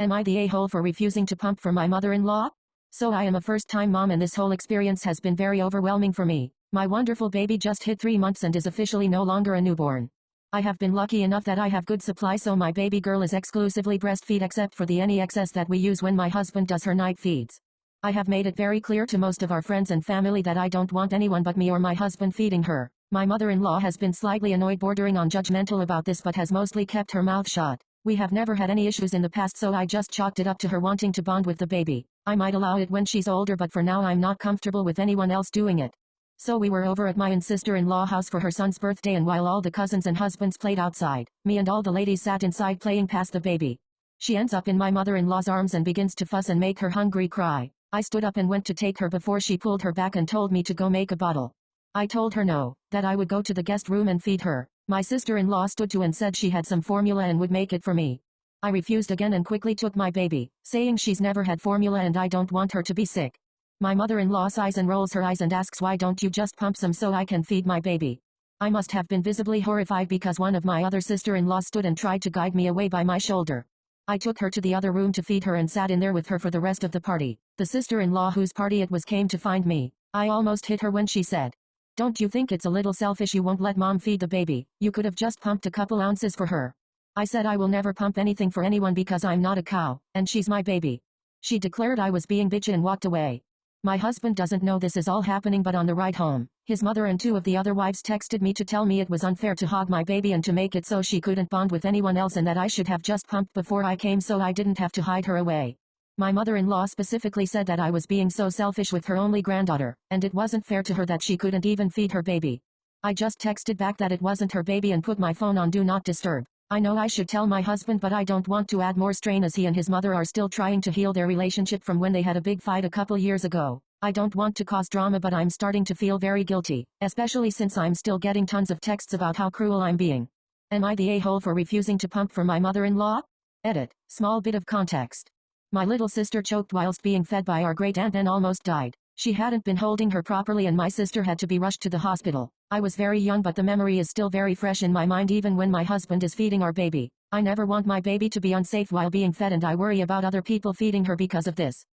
Am I the a-hole for refusing to pump for my mother-in-law? So I am a first-time mom and this whole experience has been very overwhelming for me. My wonderful baby just hit 3 months and is officially no longer a newborn. I have been lucky enough that I have good supply, so my baby girl is exclusively breastfeed except for the any excess that we use when my husband does her night feeds. I have made it very clear to most of our friends and family that I don't want anyone but me or my husband feeding her. My mother-in-law has been slightly annoyed, bordering on judgmental about this, but has mostly kept her mouth shut. We have never had any issues in the past, so I just chalked it up to her wanting to bond with the baby. I might allow it when she's older, but for now I'm not comfortable with anyone else doing it. So we were over at my sister-in-law house for her son's birthday, and while all the cousins and husbands played outside, me and all the ladies sat inside playing past the baby. She ends up in my mother-in-law's arms and begins to fuss and make her hungry cry. I stood up and went to take her before she pulled her back and told me to go make a bottle. I told her no, that I would go to the guest room and feed her. My sister-in-law stood to and said she had some formula and would make it for me. I refused again and quickly took my baby, saying she's never had formula and I don't want her to be sick. My mother-in-law sighs and rolls her eyes and asks, why don't you just pump some so I can feed my baby? I must have been visibly horrified because one of my other sister-in-laws stood and tried to guide me away by my shoulder. I took her to the other room to feed her and sat in there with her for the rest of the party. The sister-in-law whose party it was came to find me. I almost hit her when she said, "Don't you think it's a little selfish you won't let mom feed the baby? You could have just pumped a couple ounces for her." I said I will never pump anything for anyone because I'm not a cow, and she's my baby. She declared I was being bitchy and walked away. My husband doesn't know this is all happening, but on the ride home, his mother and 2 of the other wives texted me to tell me it was unfair to hog my baby and to make it so she couldn't bond with anyone else, and that I should have just pumped before I came so I didn't have to hide her away. My mother-in-law specifically said that I was being so selfish with her only granddaughter, and it wasn't fair to her that she couldn't even feed her baby. I just texted back that it wasn't her baby and put my phone on Do Not Disturb. I know I should tell my husband, but I don't want to add more strain as he and his mother are still trying to heal their relationship from when they had a big fight a couple years ago. I don't want to cause drama, but I'm starting to feel very guilty, especially since I'm still getting tons of texts about how cruel I'm being. Am I the a-hole for refusing to pump for my mother-in-law? Edit. Small bit of context. My little sister choked whilst being fed by our great-aunt and almost died. She hadn't been holding her properly and my sister had to be rushed to the hospital. I was very young, but the memory is still very fresh in my mind even when my husband is feeding our baby. I never want my baby to be unsafe while being fed, and I worry about other people feeding her because of this.